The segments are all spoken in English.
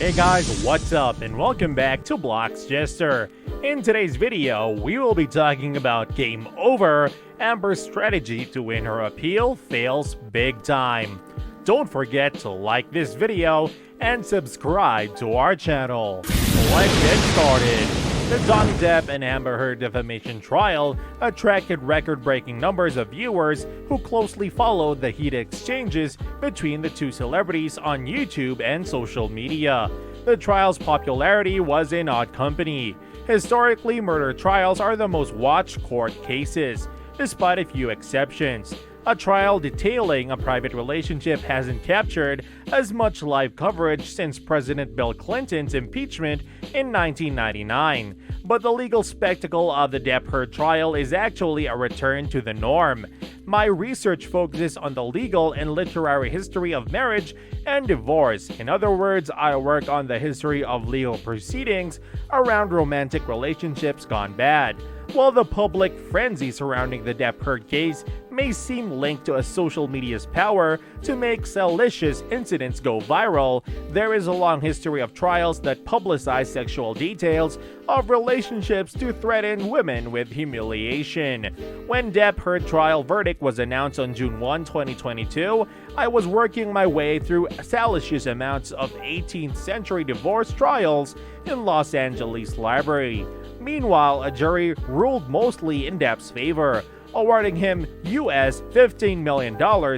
Hey guys, what's up and welcome back to Blox Jester. In today's video, we will be talking about Game Over. Amber's strategy to win her appeal fails big time. Don't forget to like this video and subscribe to our channel. Let's get started. The Johnny Depp and Amber Heard defamation trial attracted record-breaking numbers of viewers who closely followed the heated exchanges between the two celebrities on YouTube and social media. The trial's popularity was in odd company. Historically, murder trials are the most watched court cases, despite a few exceptions. A trial detailing a private relationship hasn't captured as much live coverage since President Bill Clinton's impeachment in 1999. But the legal spectacle of the Depp-Heard trial is actually a return to the norm. My research focuses on the legal and literary history of marriage and divorce. In other words, I work on the history of legal proceedings around romantic relationships gone bad. While the public frenzy surrounding the Depp-Heard case may seem linked to a social media's power to make salacious incidents go viral, there is a long history of trials that publicize sexual details of relationships to threaten women with humiliation. When Depp-Heard trial verdict was announced on June 1, 2022, I was working my way through salacious amounts of 18th century divorce trials in Los Angeles Library. Meanwhile, a jury ruled mostly in Depp's favor, awarding him US $15 million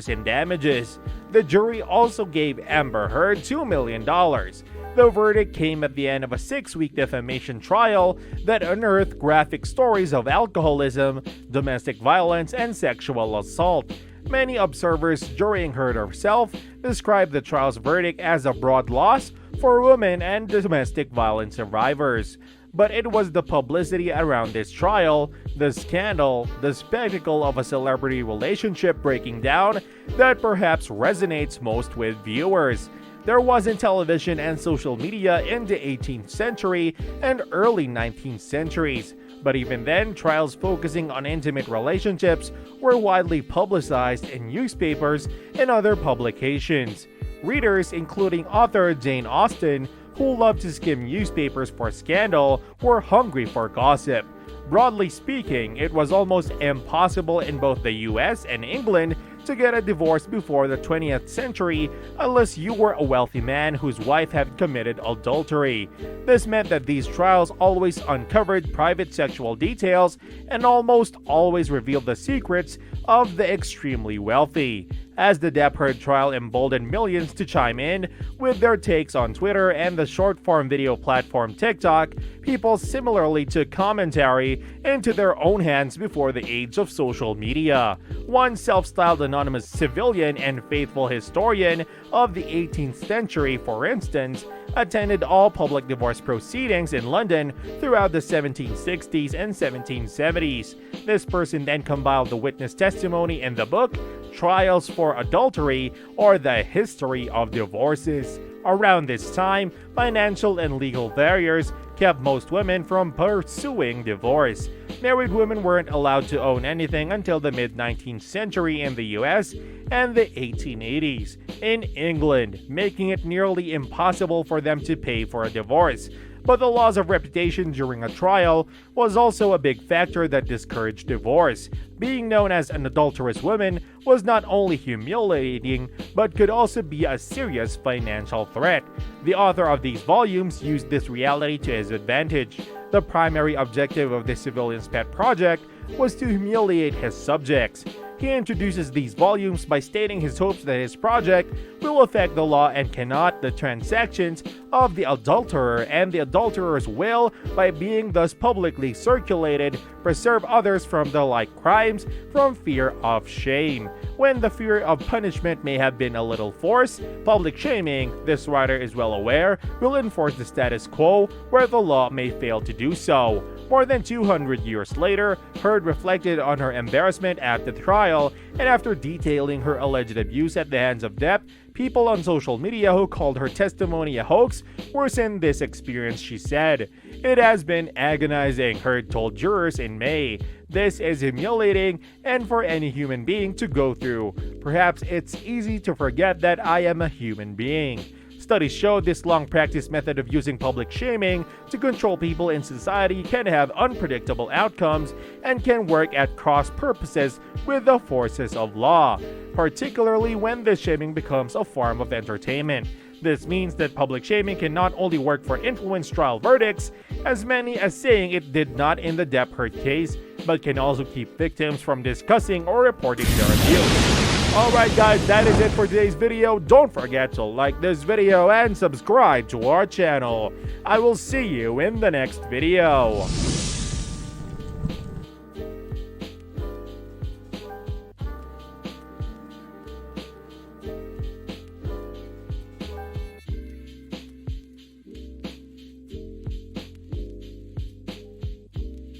in damages. The jury also gave Amber Heard $2 million. The verdict came at the end of a 6-week defamation trial that unearthed graphic stories of alcoholism, domestic violence, and sexual assault. Many observers, jurying Heard herself, described the trial's verdict as a broad loss for women and domestic violence survivors. But it was the publicity around this trial, the scandal, the spectacle of a celebrity relationship breaking down that perhaps resonates most with viewers. There wasn't television and social media in the 18th century and early 19th centuries, but even then, trials focusing on intimate relationships were widely publicized in newspapers and other publications. Readers, including author Jane Austen, who loved to skim newspapers for scandal, were hungry for gossip. Broadly speaking, it was almost impossible in both the US and England to get a divorce before the 20th century unless you were a wealthy man whose wife had committed adultery. This meant that these trials always uncovered private sexual details and almost always revealed the secrets of the extremely wealthy. As the Depp-Heard trial emboldened millions to chime in with their takes on Twitter and the short-form video platform TikTok, people similarly took commentary into their own hands before the age of social media. One self-styled anonymous civilian and faithful historian of the 18th century, for instance, attended all public divorce proceedings in London throughout the 1760s and 1770s. This person then compiled the witness testimony in the book Trials for Adultery, or the History of Divorces. Around this time, financial and legal barriers kept most women from pursuing divorce. Married women weren't allowed to own anything until the mid-19th century in the US and the 1880s in England, making it nearly impossible for them to pay for a divorce. But the loss of reputation during a trial was also a big factor that discouraged divorce. Being known as an adulterous woman was not only humiliating, but could also be a serious financial threat. The author of these volumes used this reality to his advantage. The primary objective of the civilian's pet project was to humiliate his subjects. He introduces these volumes by stating his hopes that his project will affect the law and cannot the transactions of the adulterer and the adulterer's will, by being thus publicly circulated, preserve others from the like crimes from fear of shame. When the fear of punishment may have been a little forced, public shaming, this writer is well aware, will enforce the status quo where the law may fail to do so. More than 200 years later, Heard reflected on her embarrassment at the trial, and after detailing her alleged abuse at the hands of Depp, people on social media who called her testimony a hoax worsened this experience, she said. It has been agonizing, Heard told jurors in May. This is humiliating and for any human being to go through. Perhaps it's easy to forget that I am a human being. Studies show this long-practiced method of using public shaming to control people in society can have unpredictable outcomes and can work at cross purposes with the forces of law, particularly when the shaming becomes a form of entertainment. This means that public shaming can not only work for influence trial verdicts, as many as saying it did not in the Depp Heard case, but can also keep victims from discussing or reporting their abuse. Alright guys, that is it for today's video. Don't forget to like this video and subscribe to our channel. I will see you in the next video.